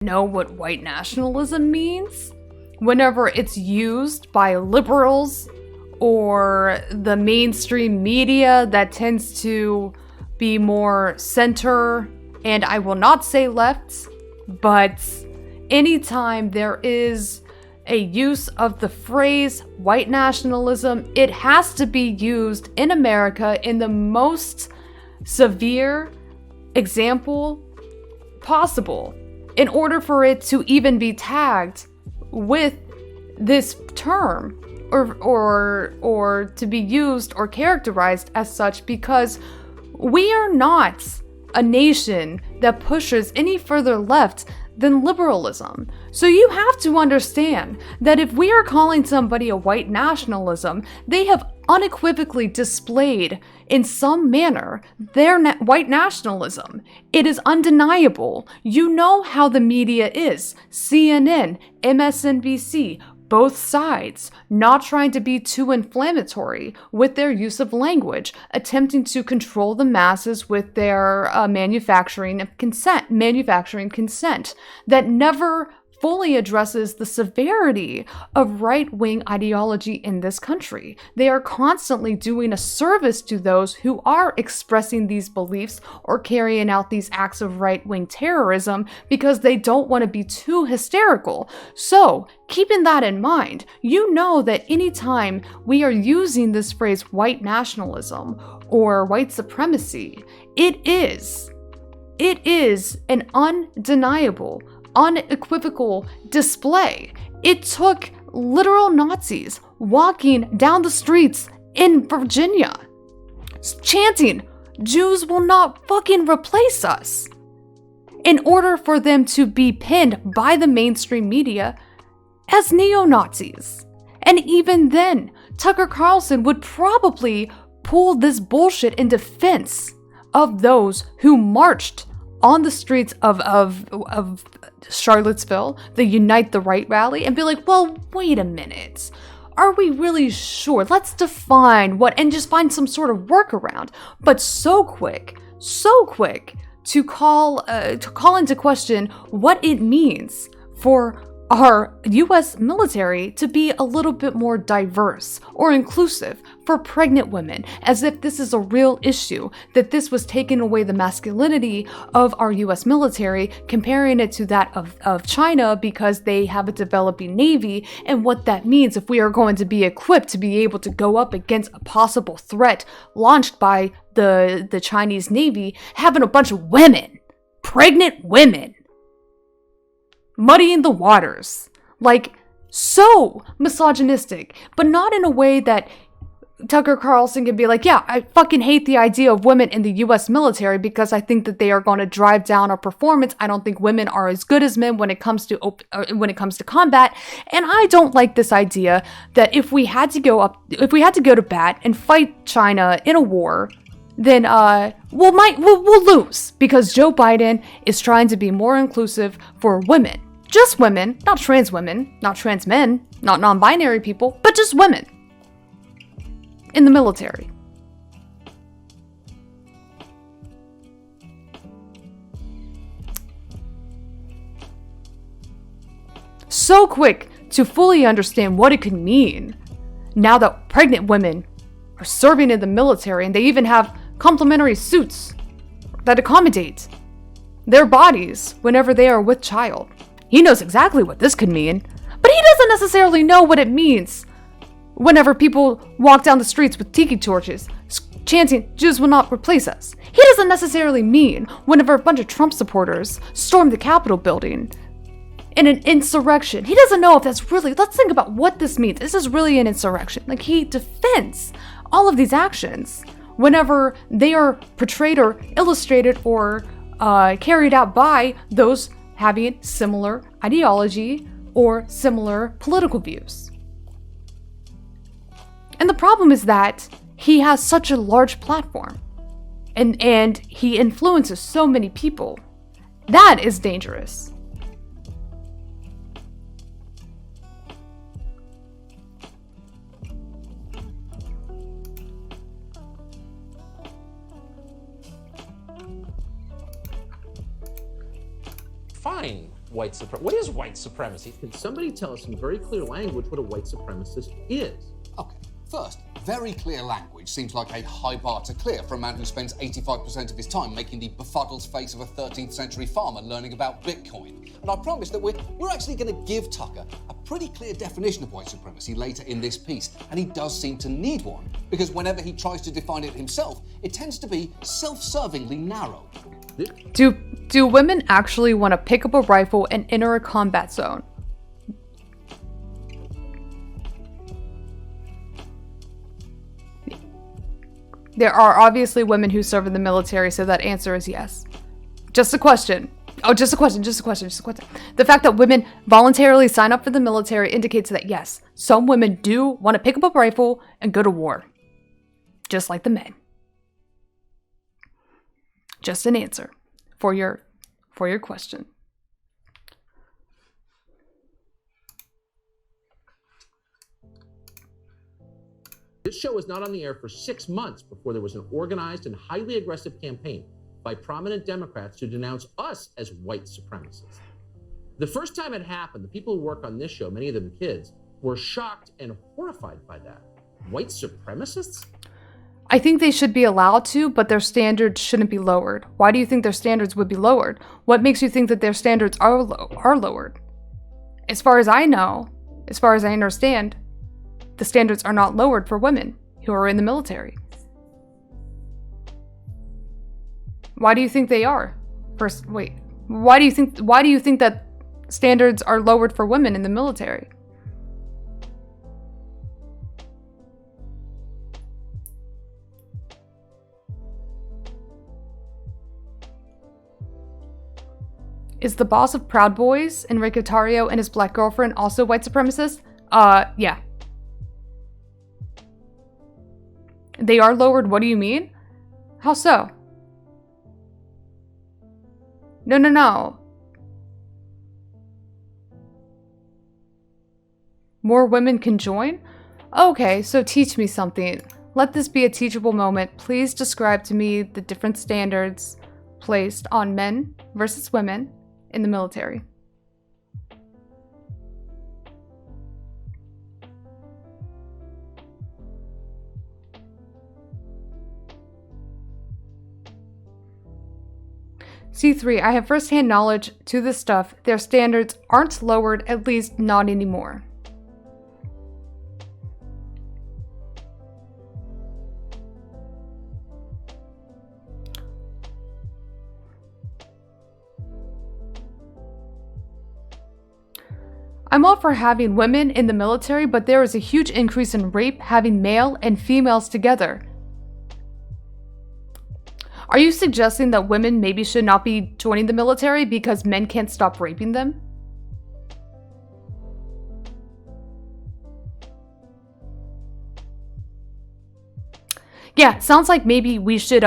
know what white nationalism means whenever it's used by liberals or the mainstream media that tends to be more center, and I will not say left, but anytime there is a use of the phrase white nationalism, it has to be used in America in the most severe example possible in order for it to even be tagged with this term or to be used or characterized as such, because we are not a nation that pushes any further left than liberalism. So you have to understand that if we are calling somebody a white nationalism, they have unequivocally displayed in some manner their white nationalism. It is undeniable. You know how the media is. CNN, MSNBC, both sides, not trying to be too inflammatory with their use of language, attempting to control the masses with their manufacturing consent that never fully addresses the severity of right-wing ideology in this country. They are constantly doing a service to those who are expressing these beliefs or carrying out these acts of right-wing terrorism because they don't want to be too hysterical. So, keeping that in mind, you know that anytime we are using this phrase white nationalism or white supremacy, it is an undeniable, unequivocal display. It took literal Nazis walking down the streets in Virginia, chanting, "Jews will not fucking replace us," in order for them to be pinned by the mainstream media as neo-Nazis. And even then, Tucker Carlson would probably pull this bullshit in defense of those who marched on the streets of Charlottesville, the Unite the Right rally, and be like, well, wait a minute. Are we really sure? Let's define what, and just find some sort of workaround. But so quick to call into question what it means for our US military to be a little bit more diverse or inclusive for pregnant women, as if this is a real issue, that this was taking away the masculinity of our US military, comparing it to that of China because they have a developing navy, and what that means if we are going to be equipped to be able to go up against a possible threat launched by the Chinese Navy, having a bunch of women, pregnant women, muddying the waters. Like, so misogynistic, but not in a way that Tucker Carlson can be like, yeah, I fucking hate the idea of women in the US military because I think that they are going to drive down our performance. I don't think women are as good as men when it comes to combat, and I don't like this idea that if we had to go to bat and fight China in a war, then we'll lose because Joe Biden is trying to be more inclusive for women. Just women, not trans women, not trans men, not non-binary people, but just women in the military. So quick to fully understand what it could mean now that pregnant women are serving in the military, and they even have complimentary suits that accommodate their bodies whenever they are with child. He knows exactly what this could mean, but he doesn't necessarily know what it means whenever people walk down the streets with tiki torches, chanting, "Jews will not replace us." He doesn't necessarily mean whenever a bunch of Trump supporters storm the Capitol building in an insurrection. He doesn't know if that's really, let's think about what this means. This is really an insurrection. Like, he defends all of these actions whenever they are portrayed or illustrated or carried out by those having similar ideology or similar political views. And the problem is that he has such a large platform and he influences so many people. That is dangerous. Fine. white supremacy. What is white supremacy? Can somebody tell us in very clear language what a white supremacist is? Okay, first, very clear language seems like a high bar to clear for a man who spends 85% of his time making the befuddled face of a 13th century farmer learning about Bitcoin. And I promise that we're actually going to give Tucker a pretty clear definition of white supremacy later in this piece, and he does seem to need one, because whenever he tries to define it himself, it tends to be self-servingly narrow. Do women actually want to pick up a rifle and enter a combat zone? There are obviously women who serve in the military, so that answer is yes. Just a question. Oh, just a question. The fact that women voluntarily sign up for the military indicates that yes, some women do want to pick up a rifle and go to war. Just like the men. Just an answer for your question. This show was not on the air for 6 months before there was an organized and highly aggressive campaign by prominent Democrats to denounce us as white supremacists. The first time it happened, the people who work on this show, many of them kids, were shocked and horrified by that. White supremacists? I think they should be allowed to, but their standards shouldn't be lowered. Why do you think their standards would be lowered? What makes you think that their standards are lowered? As far as I know, as far as I understand, the standards are not lowered for women who are in the military. Why do you think they are? Why do you think that standards are lowered for women in the military? Is the boss of Proud Boys, Enrique Tarrio, and his black girlfriend also white supremacists? Yeah. They are lowered, what do you mean? How so? No. More women can join? Okay, so teach me something. Let this be a teachable moment. Please describe to me the different standards placed on men versus women in the military. C3, I have first-hand knowledge to this stuff. Their standards aren't lowered, at least not anymore. I'm all for having women in the military, but there is a huge increase in rape having male and females together. Are you suggesting that women maybe should not be joining the military because men can't stop raping them? Yeah, sounds like maybe we should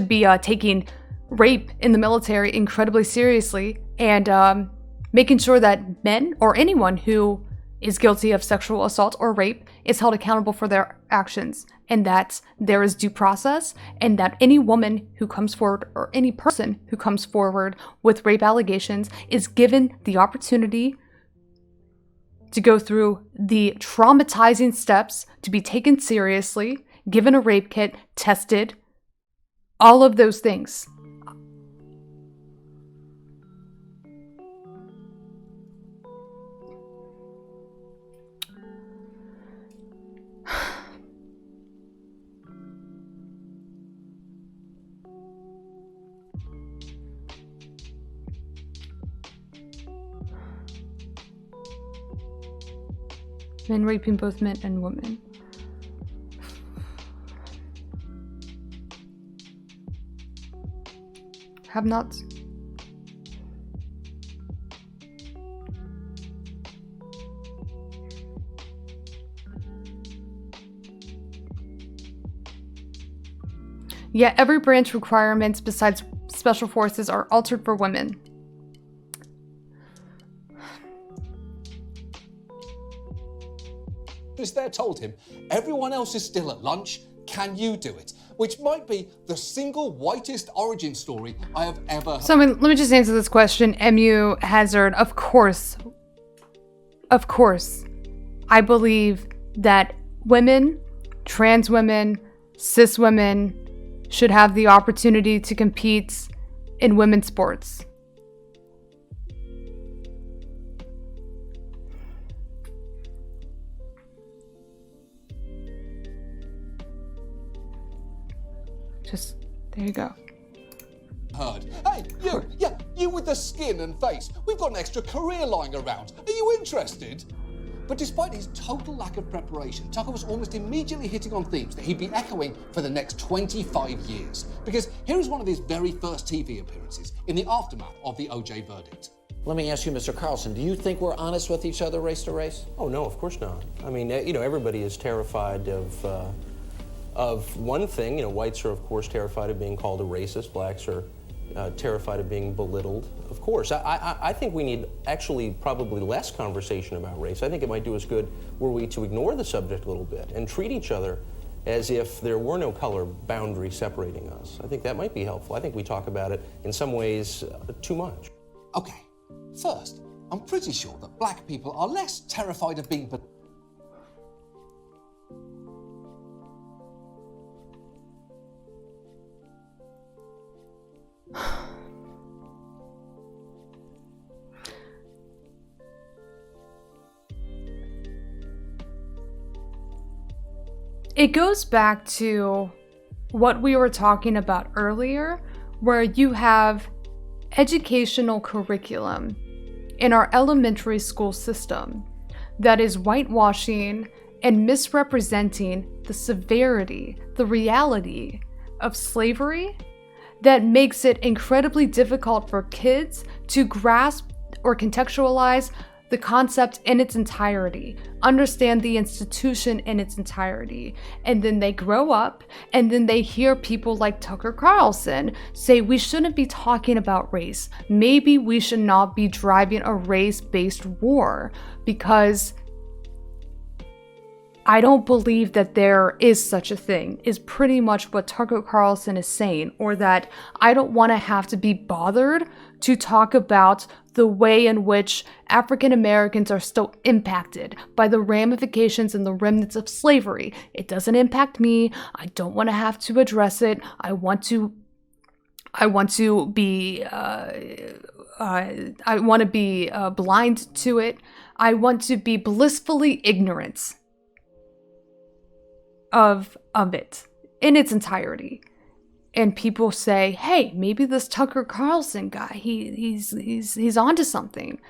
be taking rape in the military incredibly seriously and making sure that men or anyone who is guilty of sexual assault or rape is held accountable for their actions, and that there is due process, and that any woman who comes forward or any person who comes forward with rape allegations is given the opportunity to go through the traumatizing steps, to be taken seriously, given a rape kit, tested, all of those things. Men raping both men and women. Have-nots. Yet every branch requirements besides special forces are altered for women. There told him, everyone else is still at lunch, can you do it? which might be the single whitest origin story I have ever heard. So let me just answer this question. MU Hazard, of course, I believe that women, trans women, cis women should have the opportunity to compete in women's sports. Just, there you go. Heard. Hey, you with the skin and face. We've got an extra career lying around. Are you interested? But despite his total lack of preparation, Tucker was almost immediately hitting on themes that he'd be echoing for the next 25 years. Because here is one of his very first TV appearances in the aftermath of the OJ verdict. Let me ask you, Mr. Carlson, do you think we're honest with each other race to race? Oh, no, of course not. I mean, everybody is terrified of one thing. Whites are, of course, terrified of being called a racist. Blacks are terrified of being belittled. Of course, I think we need actually probably less conversation about race. I think it might do us good were we to ignore the subject a little bit and treat each other as if there were no color boundary separating us. I think that might be helpful. I think we talk about it in some ways too much. Okay, first, I'm pretty sure that black people are less terrified of being It goes back to what we were talking about earlier, where you have educational curriculum in our elementary school system that is whitewashing and misrepresenting the severity, the reality of slavery, that makes it incredibly difficult for kids to grasp or contextualize the concept in its entirety, understand the institution in its entirety. And then they grow up and then they hear people like Tucker Carlson say we shouldn't be talking about race. Maybe we should not be driving a race-based war, because I don't believe that there is such a thing, is pretty much what Tucker Carlson is saying, or that I don't want to have to be bothered to talk about the way in which African Americans are still impacted by the ramifications and the remnants of slavery. It doesn't impact me. I don't want to have to address it. I want to be blind to it. I want to be blissfully ignorant of it in its entirety. And people say, hey, maybe this Tucker Carlson guy, he's onto something.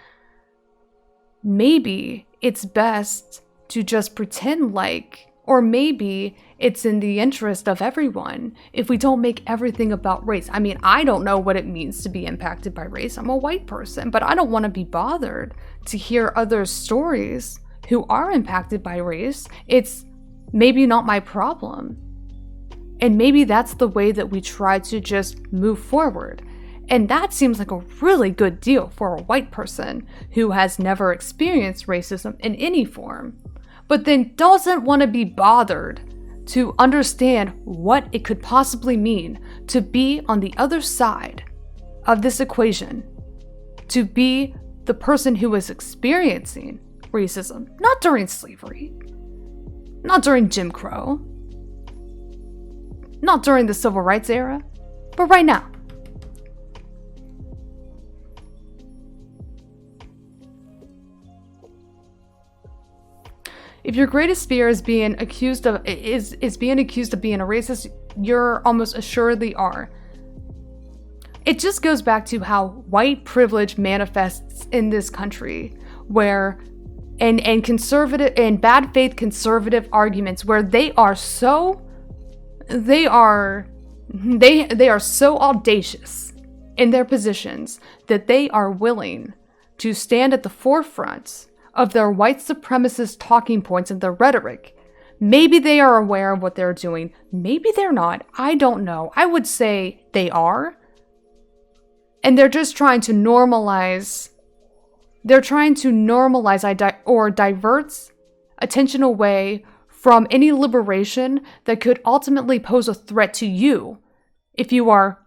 Maybe it's best to just pretend like, or maybe it's in the interest of everyone if we don't make everything about race. I mean, I don't know what it means to be impacted by race. I'm a white person, but I don't want to be bothered to hear other stories who are impacted by race. It's maybe not my problem. And maybe that's the way that we try to just move forward. And that seems like a really good deal for a white person who has never experienced racism in any form, but then doesn't want to be bothered to understand what it could possibly mean to be on the other side of this equation, to be the person who is experiencing racism, not during slavery, not during Jim Crow, not during the Civil Rights era, but right now. If your greatest fear is being accused of being a racist, you're almost assuredly are. It just goes back to how white privilege manifests in this country, where and conservative and bad faith conservative arguments, where they are so audacious in their positions that they are willing to stand at the forefront of their white supremacist talking points and their rhetoric. Maybe they are aware of what they're doing. Or they're not. I don't know. I would say they are. And they're just trying to normalize. Or divert attention away from any liberation that could ultimately pose a threat to you if you are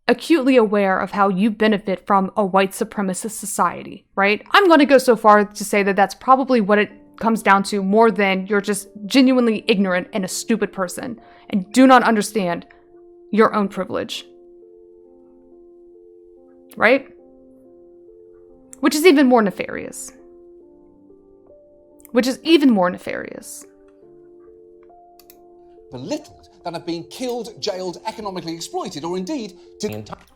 acutely aware of how you benefit from a white supremacist society, right? I'm going to go so far to say that that's probably what it comes down to, more than you're just genuinely ignorant and a stupid person and do not understand your own privilege. Right? Which is even more nefarious. Belittled than have been killed, jailed, economically exploited, or indeed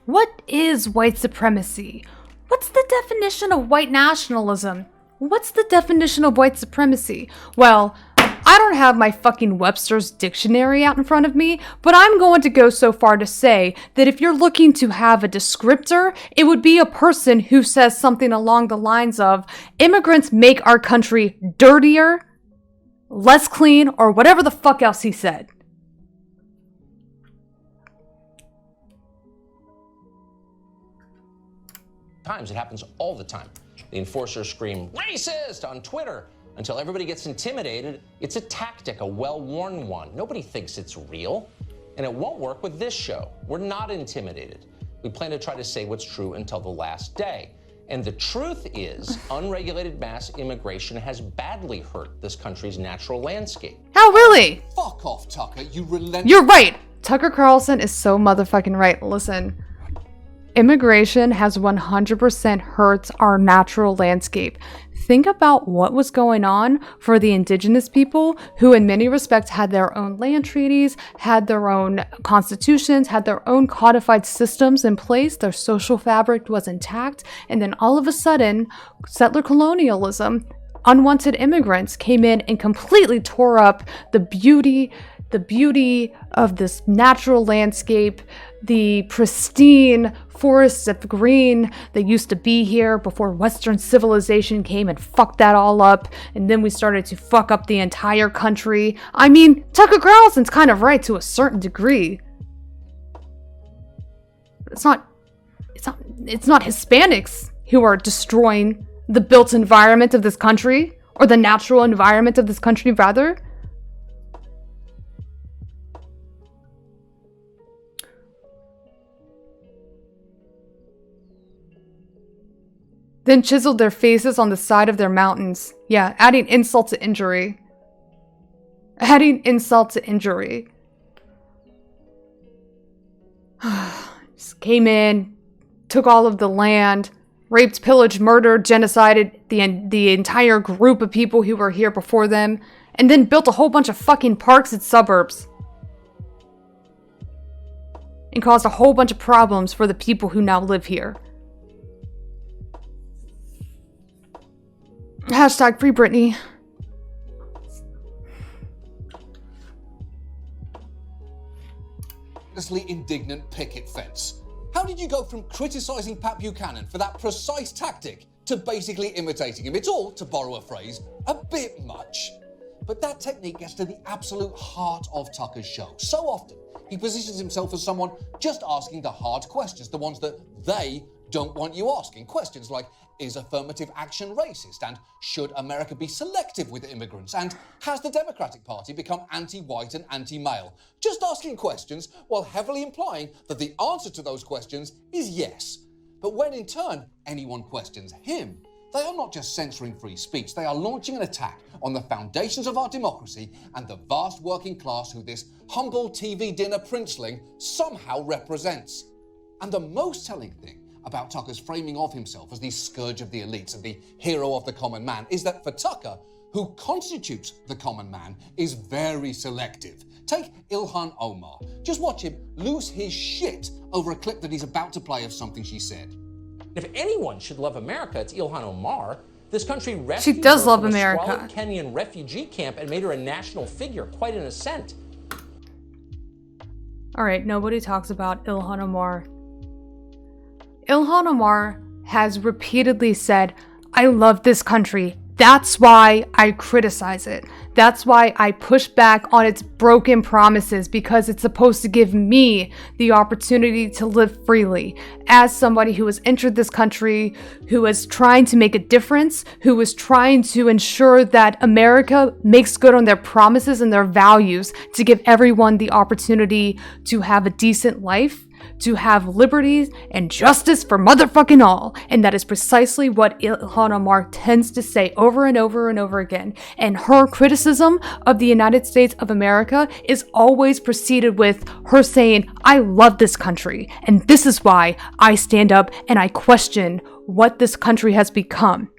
What is white supremacy? What's the definition of white nationalism? What's the definition of white supremacy? Well, I don't have my fucking Webster's dictionary out in front of me, but I'm going to go so far to say that if you're looking to have a descriptor, it would be a person who says something along the lines of, immigrants make our country dirtier, less clean, or whatever the fuck else he said. Times it happens all the time. The enforcers scream racist on Twitter until everybody gets intimidated. It's a tactic, a well-worn one. Nobody thinks it's real, and it won't work with this show. We're not intimidated. We plan to try to say what's true until the last day. And the truth is, unregulated mass immigration has badly hurt this country's natural landscape. How really? fuck off, Tucker, you relentless. You're right. Tucker Carlson is so motherfucking right. Listen. Immigration has 100% hurt our natural landscape. Think about what was going on for the indigenous people who in many respects had their own land treaties, had their own constitutions, had their own codified systems in place, their social fabric was intact, and then all of a sudden, settler colonialism, unwanted immigrants came in and completely tore up the beauty of this natural landscape, the pristine forests of green that used to be here before Western civilization came and fucked that all up, and then we started to fuck up the entire country. I mean, Tucker Carlson's kind of right to a certain degree. It's not Hispanics who are destroying the built environment of this country, or the natural environment of this country, rather. Then chiseled their faces on the side of their mountains. Yeah, adding insult to injury. Just came in, took all of the land, raped, pillaged, murdered, genocided the entire group of people who were here before them, and then built a whole bunch of fucking parks and suburbs. And caused a whole bunch of problems for the people who now live here. Hashtag free Britney. Indignant picket fence. How did you go from criticising Pat Buchanan for that precise tactic to basically imitating him? It's all, to borrow a phrase, a bit much. But that technique gets to the absolute heart of Tucker's show. So often, he positions himself as someone just asking the hard questions, the ones that they don't want you asking. Questions like, is affirmative action racist? And should America be selective with immigrants? And has the Democratic Party become anti-white and anti-male? Just asking questions while heavily implying that the answer to those questions is yes. But when in turn anyone questions him, they are not just censoring free speech, they are launching an attack on the foundations of our democracy and the vast working class who this humble TV dinner princeling somehow represents. And the most telling thing about Tucker's framing of himself as the scourge of the elites and the hero of the common man is that for Tucker, who constitutes the common man is very selective. Take Ilhan Omar. Just watch him lose his shit over a clip that he's about to play of something she said. If anyone should love America, it's Ilhan Omar. This country rescued She does her love from a America. squalid Kenyan refugee camp and made her a national figure, quite an ascent. Alright, nobody talks about Ilhan Omar. Ilhan Omar has repeatedly said, I love this country That's why I criticize it. That's why I push back on its broken promises, because it's supposed to give me the opportunity to live freely as somebody who has entered this country, who is trying to make a difference, who is trying to ensure that America makes good on their promises and their values to give everyone the opportunity to have a decent life, to have liberties and justice for motherfucking all. And that is precisely what Ilhan Omar tends to say over and over and over again. And her criticism of the United States of America is always preceded with her saying, I love this country, and this is why I stand up and I question what this country has become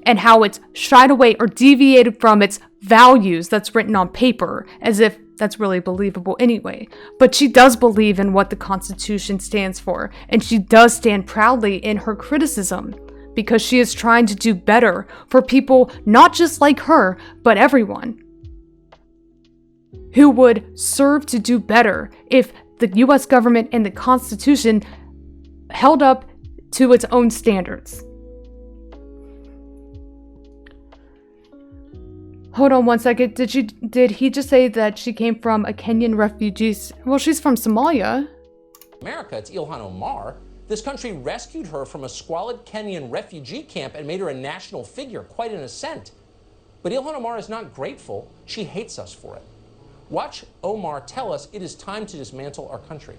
and how it's shied away or deviated from its values that's written on paper, as if that's really believable anyway. But she does believe in what the Constitution stands for, and she does stand proudly in her criticism, because she is trying to do better for people not just like her, but everyone who would serve to do better if the US government and the Constitution held up to its own standards. Hold on one second. Did he just say that she came from a Kenyan refugee? Well, she's from Somalia. America, it's Ilhan Omar. This country rescued her from a squalid Kenyan refugee camp and made her a national figure, quite an ascent. But Ilhan Omar is not grateful. She hates us for it. Watch Omar tell us it is time to dismantle our country.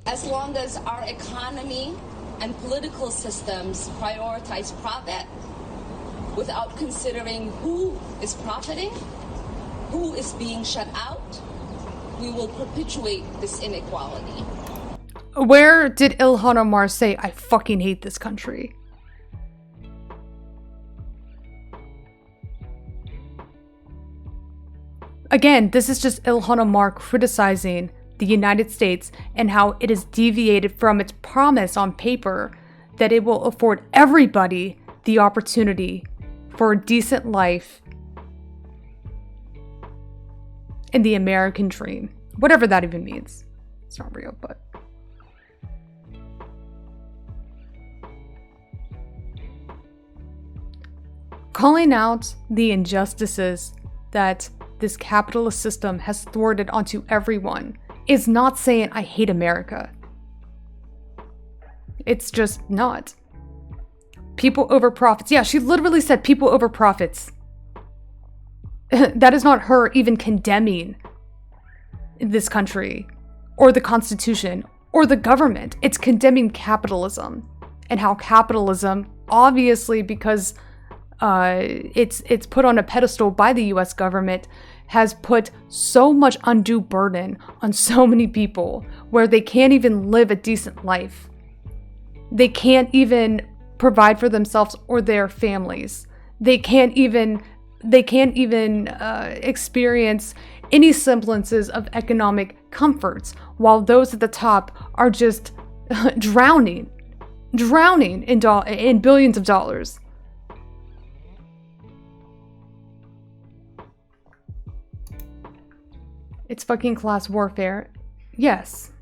As long as our economy and political systems prioritize profit, without considering who is profiting, who is being shut out, we will perpetuate this inequality. Where did Ilhan Omar say, I fucking hate this country? Again, this is just Ilhan Omar criticizing the United States and how it is deviated from its promise on paper that it will afford everybody the opportunity for a decent life in the American dream. Whatever that even means. It's not real, but... calling out the injustices that this capitalist system has thwarted onto everyone is not saying I hate America. It's just not. People over profits. Yeah, she literally said people over profits. That is not her even condemning this country or the Constitution or the government. It's condemning capitalism and how capitalism, obviously because it's put on a pedestal by the US government, has put so much undue burden on so many people where they can't even live a decent life. They can't even provide for themselves or their families. They can't even experience any semblances of economic comforts, while those at the top are just drowning in billions of dollars. It's fucking class warfare. Yes.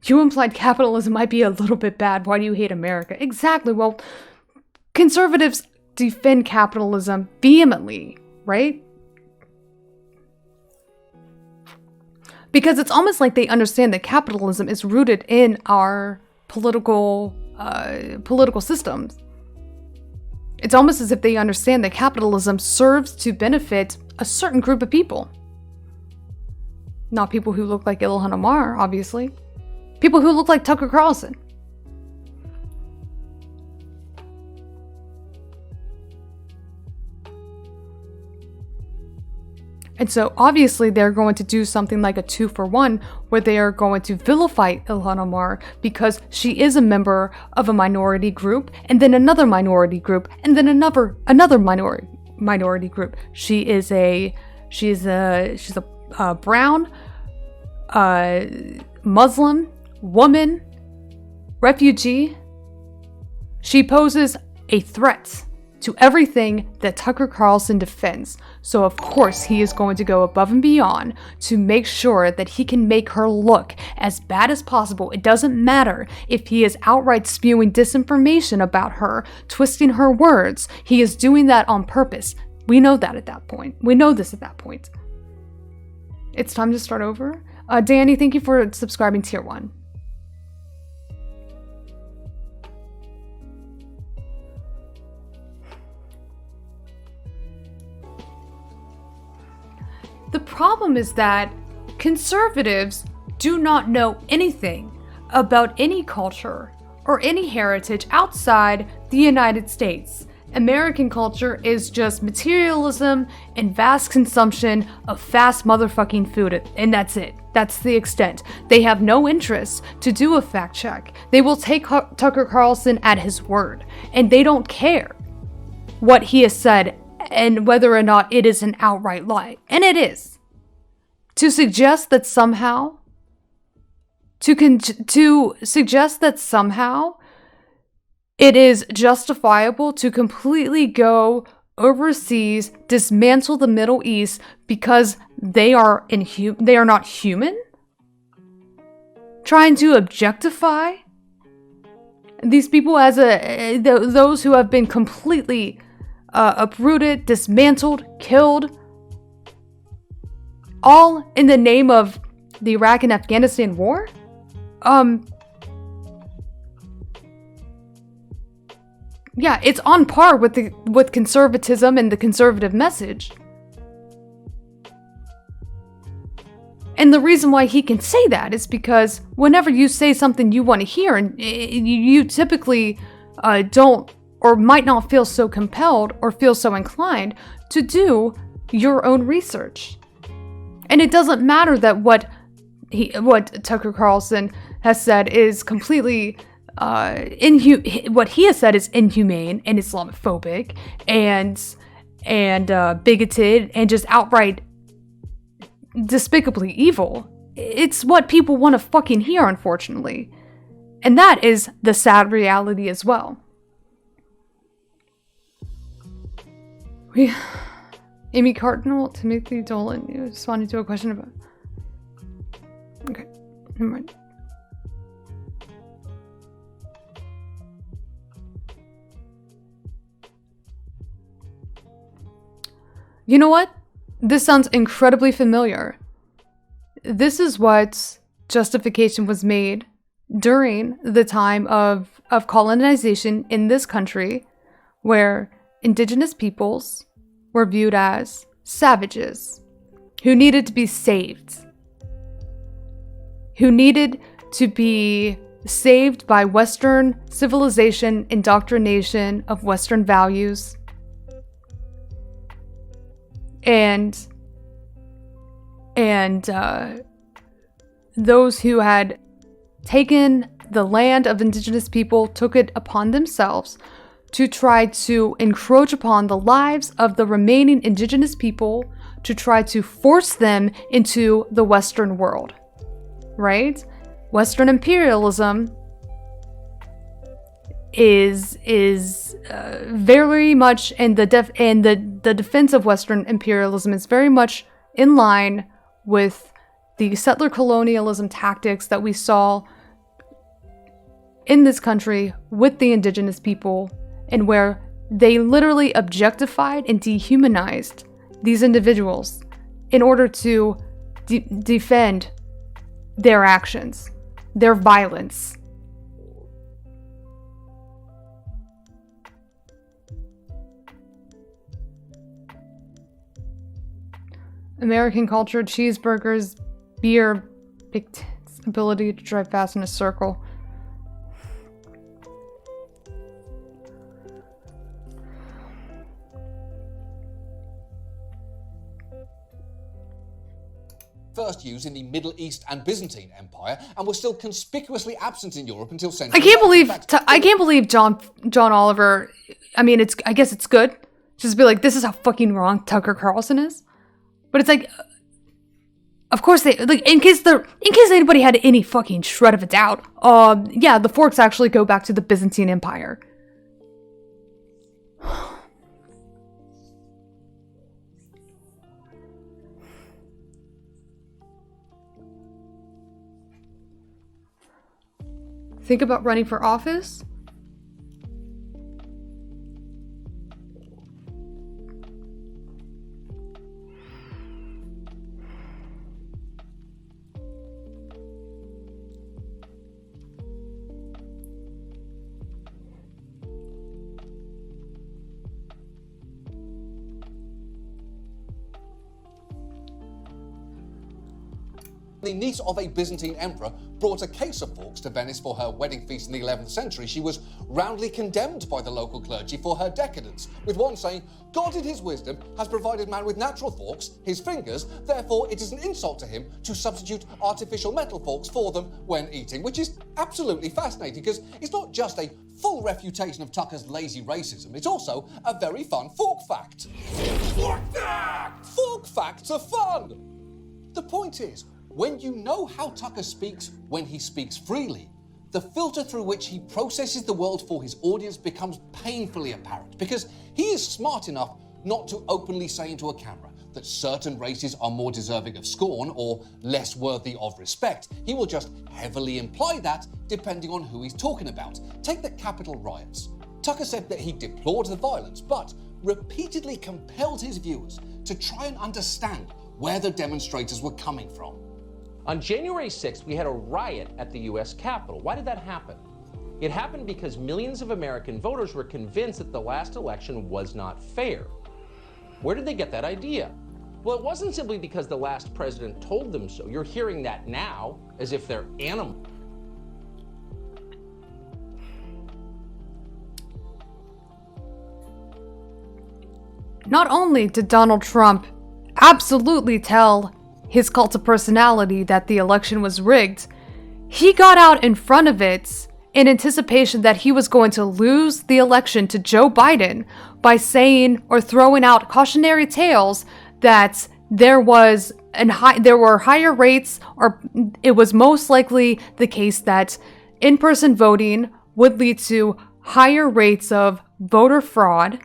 You implied capitalism might be a little bit bad. Why do you hate America? Exactly. Well, conservatives defend capitalism vehemently, right? Because it's almost like they understand that capitalism is rooted in our political systems. It's almost as if they understand that capitalism serves to benefit a certain group of people. Not people who look like Ilhan Omar, obviously. People who look like Tucker Carlson. And so obviously they're going to do something like a 2-for-1 where they are going to vilify Ilhan Omar because she is a member of a minority group, and then another minority group, and then another minority group. She's a brown Muslim woman refugee. She poses a threat to everything that Tucker Carlson defends. So of course he is going to go above and beyond to make sure that he can make her look as bad as possible. It doesn't matter if he is outright spewing disinformation about her, twisting her words. He is doing that on purpose. We know that at that point. We know this at that point. It's time to start over. Danny, thank you for subscribing tier 1. The problem is that conservatives do not know anything about any culture or any heritage outside the United States. American culture is just materialism and vast consumption of fast motherfucking food, and that's it. That's the extent. They have no interest to do a fact check. They will take Tucker Carlson at his word, and they don't care what he has said and whether or not it is an outright lie. And it is. To suggest that somehow, to suggest that somehow it is justifiable to completely go overseas, dismantle the Middle East because they are not human? Trying to objectify these people as those who have been completely uprooted, dismantled, killed, all in the name of the Iraq and Afghanistan war? Yeah, it's on par with conservatism and the conservative message. And the reason why he can say that is because whenever you say something you want to hear, and you typically don't or might not feel so compelled or feel so inclined to do your own research. And it doesn't matter that what Tucker Carlson has said is completely what he has said is inhumane and Islamophobic and bigoted and just outright despicably evil. It's what people want to fucking hear, unfortunately. And that is the sad reality as well. Amy Cardinal, Timothy Dolan, you responded to a question about... Okay, never mind. You know what? This sounds incredibly familiar. This is what justification was made during the time of colonization in this country, where indigenous peoples were viewed as savages who needed to be saved, who needed to be saved by Western civilization, indoctrination of Western values, and those who had taken the land of indigenous people took it upon themselves to try to encroach upon the lives of the remaining indigenous people, to try to force them into the Western world, right? Western imperialism is very much, and the defense of Western imperialism is very much in line with the settler colonialism tactics that we saw in this country with the indigenous people, and where they literally objectified and dehumanized these individuals in order to defend their actions, their violence. American culture, cheeseburgers, beer, big tits, ability to drive fast in a circle. First used in the Middle East and Byzantine Empire, and was still conspicuously absent in Europe until centuries. I can't believe John Oliver. I mean, I guess it's good. Just be like, this is how fucking wrong Tucker Carlson is. But it's like, of course they like, in case anybody had any fucking shred of a doubt. Yeah, the forks actually go back to the Byzantine Empire. think about running for office? The niece of a Byzantine emperor brought a case of forks to Venice for her wedding feast in the 11th century, she was roundly condemned by the local clergy for her decadence, with one saying, "God in his wisdom has provided man with natural forks, his fingers, therefore it is an insult to him to substitute artificial metal forks for them when eating," which is absolutely fascinating because it's not just a full refutation of Tucker's lazy racism, it's also a very fun fork fact. Fork fact! Fork facts are fun! The point is, when you know how Tucker speaks when he speaks freely, the filter through which he processes the world for his audience becomes painfully apparent because he is smart enough not to openly say into a camera that certain races are more deserving of scorn or less worthy of respect. He will just heavily imply that depending on who he's talking about. Take the Capitol riots. Tucker said that he deplored the violence, but repeatedly compelled his viewers to try and understand where the demonstrators were coming from. On January 6th, we had a riot at the U.S. Capitol. Why did that happen? It happened because millions of American voters were convinced that the last election was not fair. Where did they get that idea? Well, it wasn't simply because the last president told them so. You're hearing that now as if they're animals. Not only did Donald Trump absolutely tell his cult of personality that the election was rigged, he got out in front of it in anticipation that he was going to lose the election to Joe Biden by saying or throwing out cautionary tales that there were higher rates, or it was most likely the case that in-person voting would lead to higher rates of voter fraud,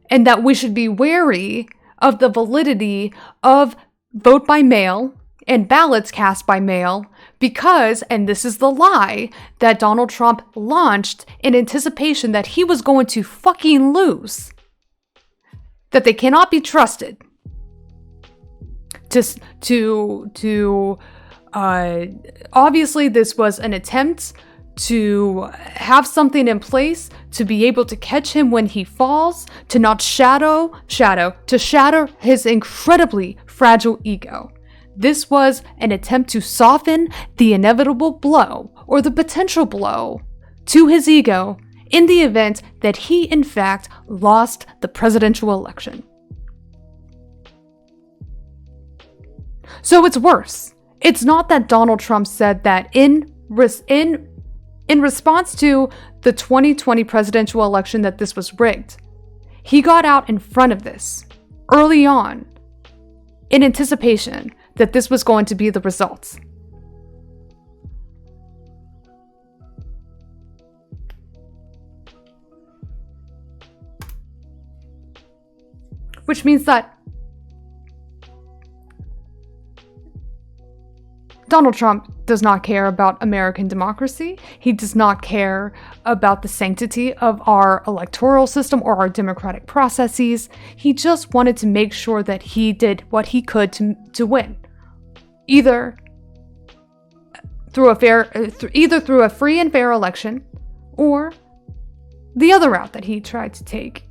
and that we should be wary of the validity of vote by mail and ballots cast by mail because, and this is the lie that Donald Trump launched in anticipation that he was going to fucking lose, that they cannot be trusted obviously this was an attempt to have something in place to be able to catch him when he falls, to not shatter his incredibly fragile ego. This was an attempt to soften the inevitable blow, or the potential blow, to his ego in the event that he, in fact, lost the presidential election. So it's worse. It's not that Donald Trump said that in response to the 2020 presidential election that this was rigged. He got out in front of this early on in anticipation that this was going to be the results. Which means that Donald Trump does not care about American democracy. He does not care about the sanctity of our electoral system or our democratic processes. He just wanted to make sure that he did what he could to win, either through a free and fair election, or the other route that he tried to take,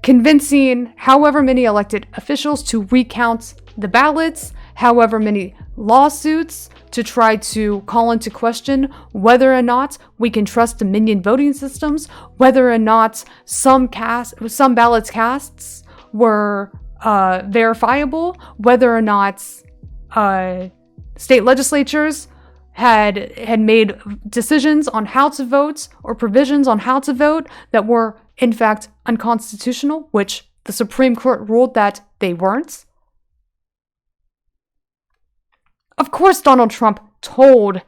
convincing however many elected officials to recount the ballots, however many lawsuits to try to call into question whether or not we can trust Dominion voting systems, whether or not some ballots casts were verifiable, whether or not state legislatures had made decisions on how to vote or provisions on how to vote that were in fact unconstitutional, which the Supreme Court ruled that they weren't. Of course, Donald Trump told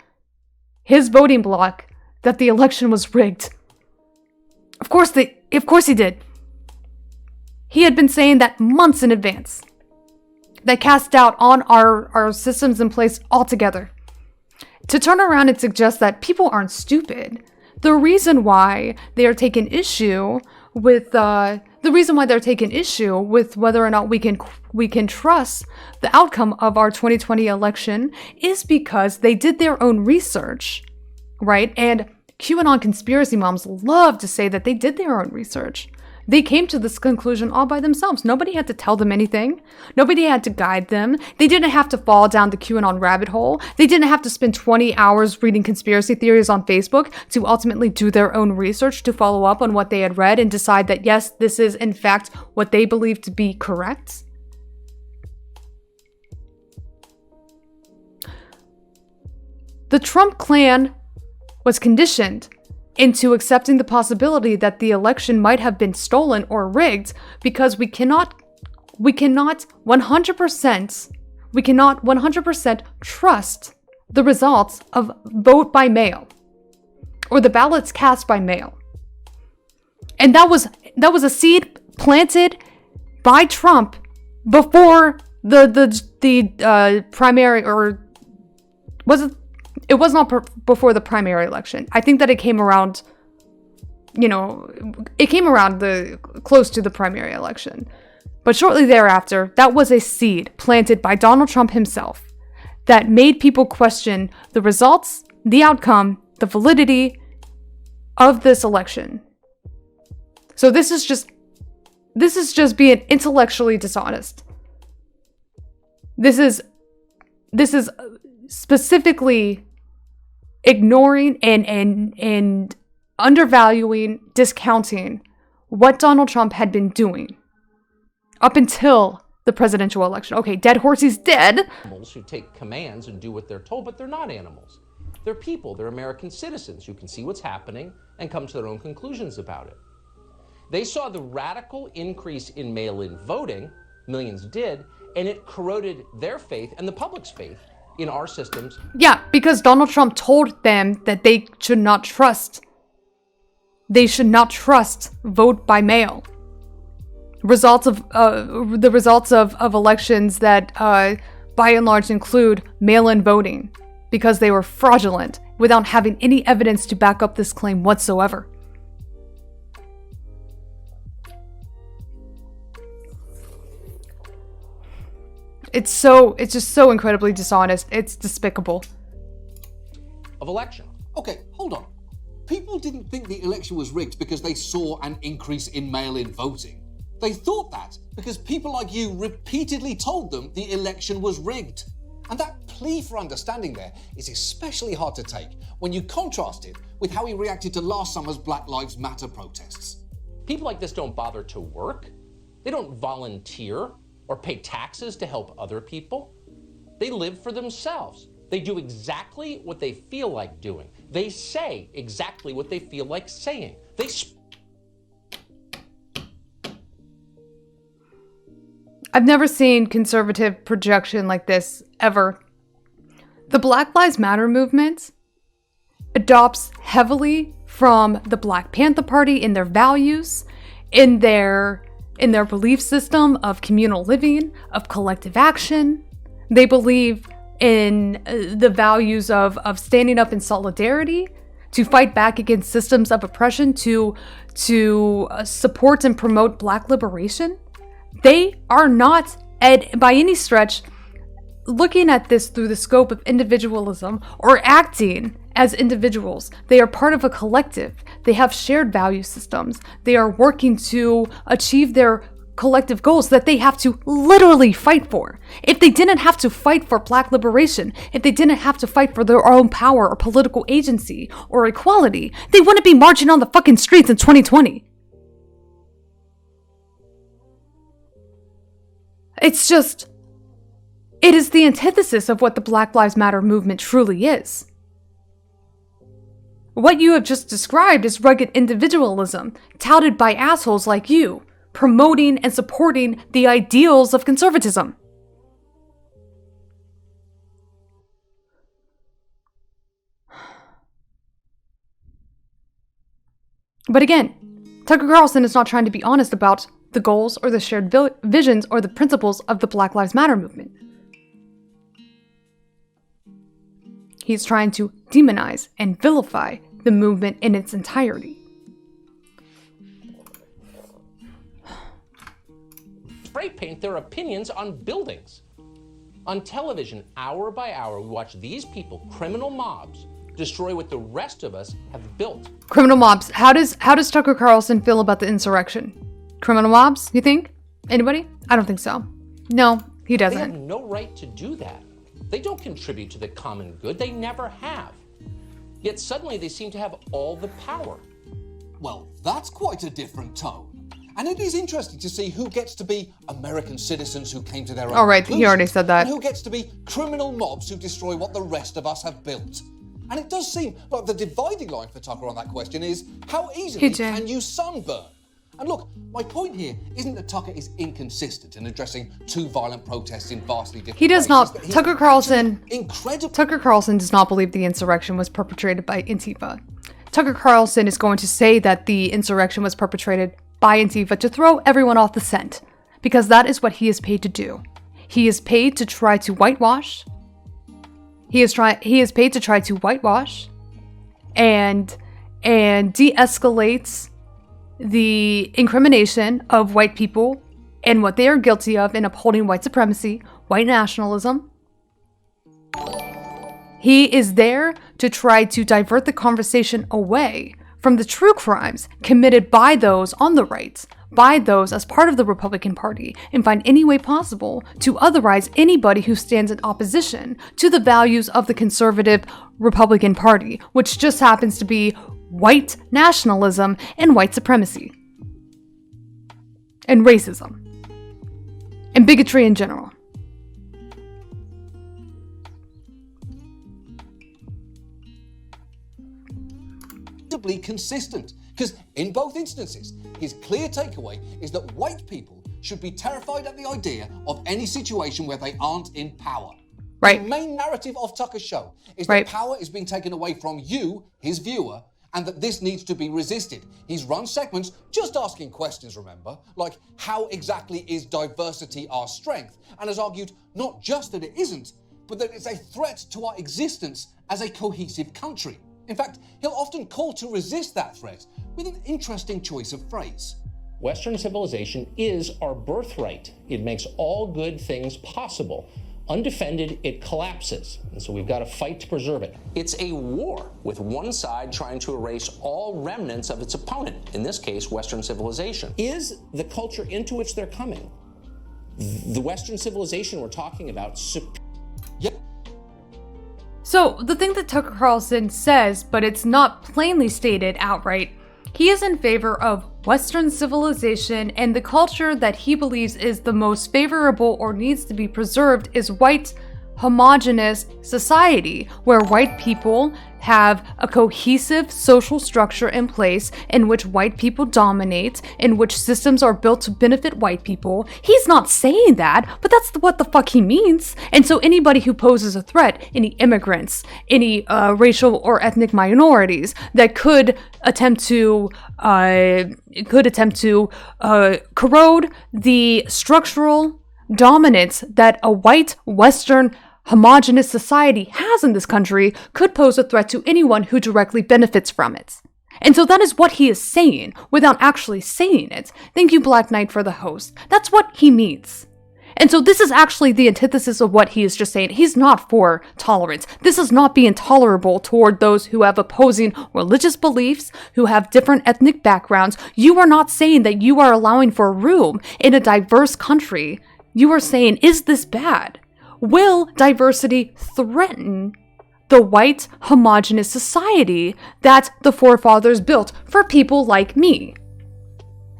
his voting bloc that the election was rigged. Of course he did. He had been saying that months in advance. That cast doubt on our systems in place altogether. to turn around and suggest that people aren't stupid. The reason why they are taking issue with whether or not we can trust the outcome of our 2020 election is because they did their own research, right? And QAnon conspiracy moms love to say that they did their own research. They came to this conclusion all by themselves. Nobody had to tell them anything. Nobody had to guide them. They didn't have to fall down the QAnon rabbit hole. They didn't have to spend 20 hours reading conspiracy theories on Facebook to ultimately do their own research to follow up on what they had read and decide that, yes, this is in fact what they believe to be correct. The Trump clan was conditioned into accepting the possibility that the election might have been stolen or rigged because we cannot 100% trust the results of vote by mail or the ballots cast by mail. And that was a seed planted by Trump before the primary, or was it? It was not before the primary election. I think that it came around, close to the primary election. But shortly thereafter, that was a seed planted by Donald Trump himself that made people question the results, the outcome, the validity of this election. So this is just being intellectually dishonest. This is specifically ignoring and undervaluing, discounting what Donald Trump had been doing up until the presidential election. Okay, dead horse, he's dead. Animals who take commands and do what they're told, but they're not animals. They're people, they're American citizens who can see what's happening and come to their own conclusions about it. They saw the radical increase in mail-in voting, millions did, and it corroded their faith and the public's faith in our systems. Yeah, because Donald Trump told them that they should not trust vote by mail. The results of elections that by and large include mail-in voting because they were fraudulent without having any evidence to back up this claim whatsoever. It's just so incredibly dishonest. It's despicable. Of election. Okay, hold on. People didn't think the election was rigged because they saw an increase in mail-in voting. They thought that because people like you repeatedly told them the election was rigged. And that plea for understanding there is especially hard to take when you contrast it with how he reacted to last summer's Black Lives Matter protests. People like this don't bother to work. They don't volunteer or pay taxes to help other people. They live for themselves. They do exactly what they feel like doing. They say exactly what they feel like saying. I've never seen conservative projection like this, ever. The Black Lives Matter movement adopts heavily from the Black Panther Party in their values, in their belief system of communal living, of collective action. They believe in the values of standing up in solidarity, to fight back against systems of oppression, to support and promote Black liberation. They are not, by any stretch, looking at this through the scope of individualism or acting as individuals. They are part of a collective. They have shared value systems. They are working to achieve their collective goals that they have to literally fight for. If they didn't have to fight for Black liberation, if they didn't have to fight for their own power or political agency or equality, they wouldn't be marching on the fucking streets in 2020. It's just, it is the antithesis of what the Black Lives Matter movement truly is. What you have just described is rugged individualism, touted by assholes like you, promoting and supporting the ideals of conservatism. But again, Tucker Carlson is not trying to be honest about the goals or the shared visions or the principles of the Black Lives Matter movement. He's trying to demonize and vilify the movement in its entirety. Spray paint their opinions on buildings. On television, hour by hour, we watch these people, criminal mobs, destroy what the rest of us have built. Criminal mobs. How does Tucker Carlson feel about the insurrection? Criminal mobs, you think? Anybody? I don't think so. No, he They have doesn't. no right to do that. They don't contribute to the common good. They never have. Yet suddenly they seem to have all the power. Well, that's quite a different tone. And it is interesting to see who gets to be American citizens who came to their own All right, he conclusions, already said that. and who gets to be criminal mobs who destroy what the rest of us have built. And it does seem like the dividing line for Tucker on that question is, how easily Hey, Jay. can you sunburn? And look, my point here isn't that Tucker is inconsistent in addressing two violent protests in vastly different He does ways. not. It's that he's Tucker Carlson. actually incredible. Tucker Carlson does not believe the insurrection was perpetrated by Antifa. Tucker Carlson is going to say that the insurrection was perpetrated by Antifa to throw everyone off the scent, because that is what he is paid to do. He is paid to try to whitewash. He is paid to try to whitewash and de-escalate the incrimination of white people and what they are guilty of in upholding white supremacy, white nationalism. He is there to try to divert the conversation away from the true crimes committed by those on the right, by those as part of the Republican Party, and find any way possible to otherize anybody who stands in opposition to the values of the conservative Republican Party, which just happens to be white nationalism and white supremacy, and racism, and bigotry in general. Consistent, because in both instances, his clear takeaway is that white people should be terrified at the idea of any situation where they aren't in power. Right. The main narrative of Tucker's show is Right. that power is being taken away from you, his viewer, and that this needs to be resisted. He's run segments just asking questions, remember, like how exactly is diversity our strength, and has argued not just that it isn't, but that it's a threat to our existence as a cohesive country. In fact, he'll often call to resist that threat with an interesting choice of phrase. Western civilization is our birthright. It makes all good things possible. Undefended, it collapses. And so we've got to fight to preserve it. It's a war with one side trying to erase all remnants of its opponent, in this case, Western civilization. Is the culture into which they're coming, the Western civilization we're talking about, Yep. So, the thing that Tucker Carlson says, but it's not plainly stated outright, he is in favor of Western civilization, and the culture that he believes is the most favorable or needs to be preserved is white, homogenous society, where white people have a cohesive social structure in place in which white people dominate, in which systems are built to benefit white people. He's not saying that, but that's what the fuck he means. And so anybody who poses a threat, any immigrants, any racial or ethnic minorities that could attempt to corrode the structural dominance that a white Western homogenous society has in this country could pose a threat to anyone who directly benefits from it. And so that is what he is saying without actually saying it. Thank you, Black Knight, for the host. That's what he means. And so this is actually the antithesis of what he is just saying. He's not for tolerance. This is not being tolerable toward those who have opposing religious beliefs, who have different ethnic backgrounds. You are not saying that you are allowing for room in a diverse country. You are saying, is this bad? Will diversity threaten the white homogenous society that the forefathers built for people like me?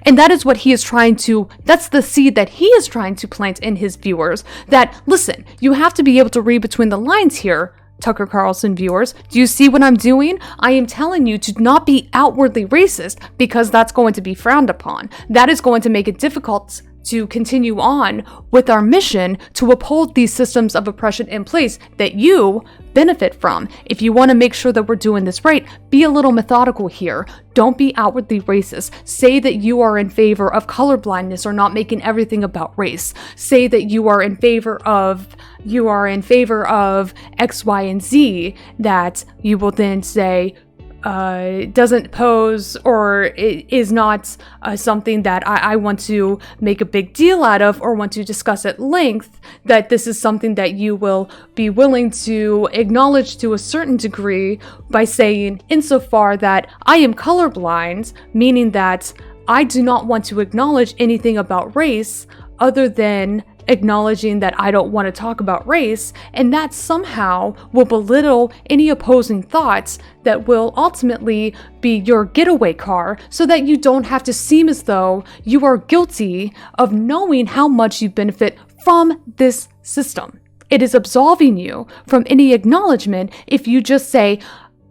And that is what he is trying to, that's the seed that he is trying to plant in his viewers, that, listen, you have to be able to read between the lines here, Tucker Carlson viewers. Do you see what I'm doing? I am telling you to not be outwardly racist, because that's going to be frowned upon. That is going to make it difficult to continue on with our mission to uphold these systems of oppression in place that you benefit from. If you want to make sure that we're doing this right, be a little methodical here. Don't be outwardly racist. Say that you are in favor of colorblindness or not making everything about race. Say that you are in favor of X, Y, and Z, that you will then say doesn't pose or is not something that I want to make a big deal out of or want to discuss at length, that this is something that you will be willing to acknowledge to a certain degree by saying, insofar that I am colorblind, meaning that I do not want to acknowledge anything about race other than acknowledging that I don't want to talk about race, and that somehow will belittle any opposing thoughts that will ultimately be your getaway car, so that you don't have to seem as though you are guilty of knowing how much you benefit from this system. It is absolving you from any acknowledgement if you just say,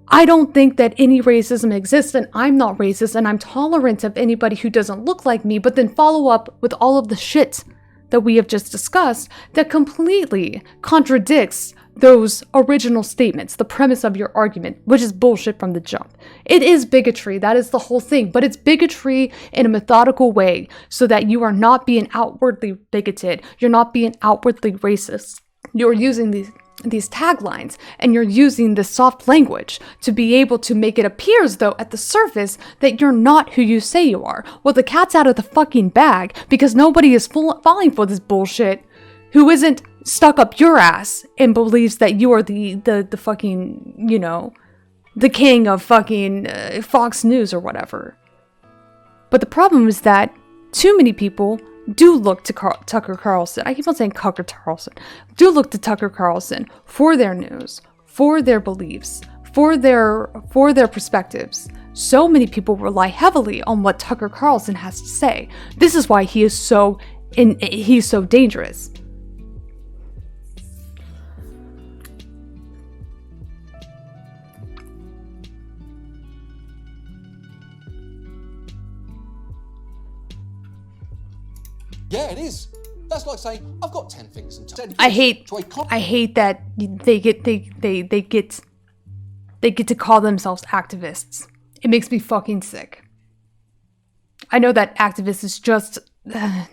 I don't think that any racism exists, and I'm not racist, and I'm tolerant of anybody who doesn't look like me, but then follow up with all of the shit that we have just discussed that completely contradicts those original statements, the premise of your argument, which is bullshit from the jump. It is bigotry, that is the whole thing, but it's bigotry in a methodical way so that you are not being outwardly bigoted, you're not being outwardly racist. You're using these taglines and you're using this soft language to be able to make it appear as though at the surface that you're not who you say you are. Well, the cat's out of the fucking bag because nobody is falling for this bullshit who isn't stuck up your ass and believes that you are the fucking, you know, the king of fucking Fox News or whatever. But the problem is that too many people do look to Tucker Carlson. I keep on saying Tucker Carlson. Do look to Tucker Carlson for their news, for their beliefs, for their perspectives. So many people rely heavily on what Tucker Carlson has to say. This is why he's so dangerous. Yeah, it is. That's like saying I've got 10 fingers and toes. I hate that they get to call themselves activists. It makes me fucking sick. I know that activist is just a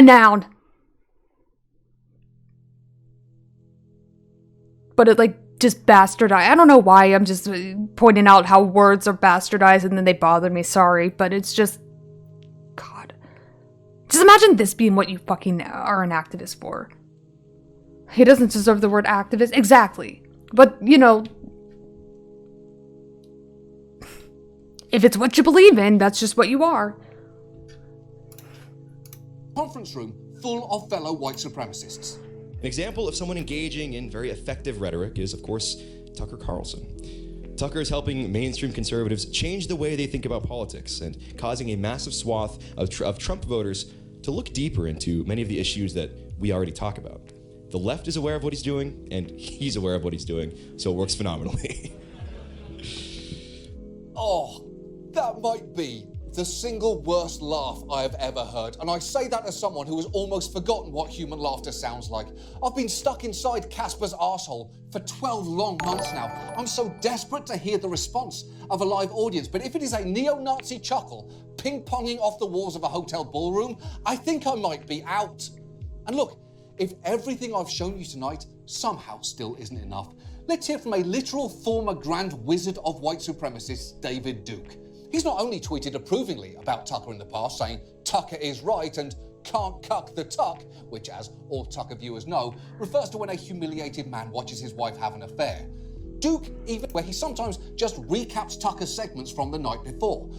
noun, but it just bastardized. I don't know why. I'm just pointing out how words are bastardized and then they bother me. Sorry, but it's just. Just imagine this being what you fucking are an activist for. He doesn't deserve the word activist. Exactly. But, you know, if it's what you believe in, that's just what you are. Conference room full of fellow white supremacists. An example of someone engaging in very effective rhetoric is, of course, Tucker Carlson. Tucker is helping mainstream conservatives change the way they think about politics and causing a massive swath of Trump voters to look deeper into many of the issues that we already talk about. The left is aware of what he's doing, and he's aware of what he's doing, so it works phenomenally. Oh, that might be the single worst laugh I have ever heard, and I say that as someone who has almost forgotten what human laughter sounds like. I've been stuck inside Casper's arsehole for 12 long months now. I'm so desperate to hear the response of a live audience, but if it is a neo-Nazi chuckle ping-ponging off the walls of a hotel ballroom, I think I might be out. And look, if everything I've shown you tonight somehow still isn't enough, let's hear from a literal former Grand Wizard of white supremacists, David Duke. He's not only tweeted approvingly about Tucker in the past, saying Tucker is right and can't cuck the tuck, which, as all Tucker viewers know, refers to when a humiliated man watches his wife have an affair. Duke, even where he sometimes just recaps Tucker's segments from the night before.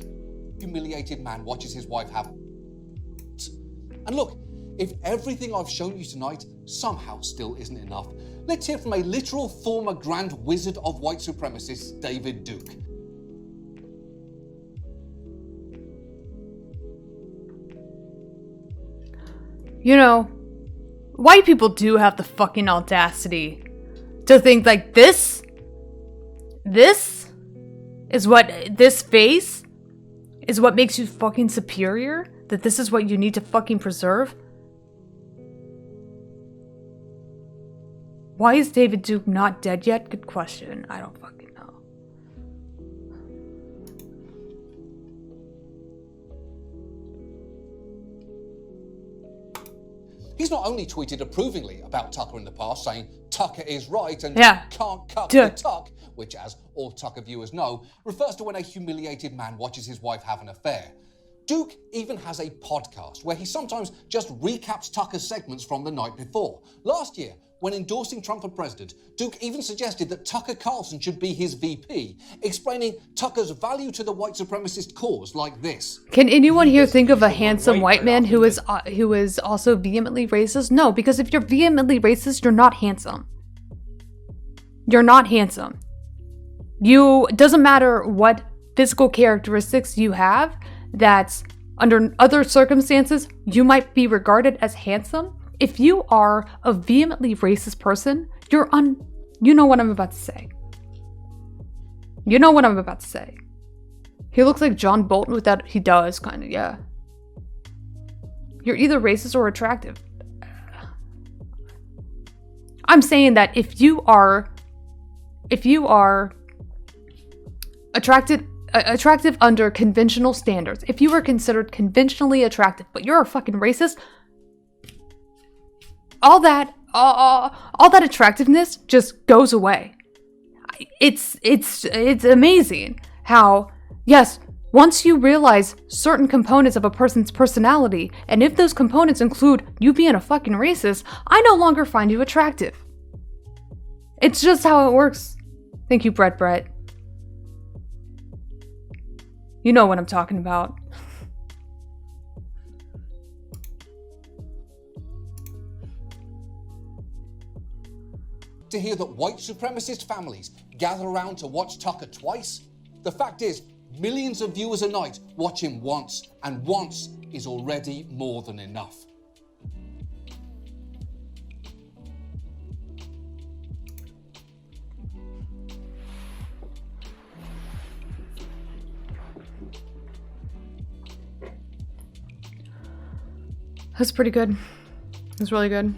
Humiliated man watches his wife have... And look, if everything I've shown you tonight somehow still isn't enough, let's hear from a literal former Grand Wizard of white supremacists, David Duke. You know, white people do have the fucking audacity to think this is what, this face is what makes you fucking superior. That this is what you need to fucking preserve? Why is David Duke not dead yet? Good question. I don't fucking know. He's not only tweeted approvingly about Tucker in the past, saying Tucker is right and can't cut Duh. the tuck, which, as all Tucker viewers know, refers to when a humiliated man watches his wife have an affair. Duke even has a podcast where he sometimes just recaps Tucker's segments from the night before. Last year, when endorsing Trump for president, Duke even suggested that Tucker Carlson should be his VP, explaining Tucker's value to the white supremacist cause like this. Can anyone here think of a handsome white man who is also vehemently racist? No, because if you're vehemently racist, you're not handsome. You're not handsome. It doesn't matter what physical characteristics you have, that under other circumstances, you might be regarded as handsome. If you are a vehemently racist person, you know what I'm about to say. You know what I'm about to say. He looks like John Bolton with that. He does, kind of, yeah. You're either racist or attractive. I'm saying that if you are attractive under conventional standards, if you are considered conventionally attractive, but you're a fucking racist, all that attractiveness just goes away. It's amazing how, yes, once you realize certain components of a person's personality, and if those components include you being a fucking racist, I no longer find you attractive. It's just how it works. Thank you, Brett. You know what I'm talking about. To hear that white supremacist families gather around to watch Tucker twice? The fact is, millions of viewers a night watch him once, and once is already more than enough. That's pretty good. It's really good.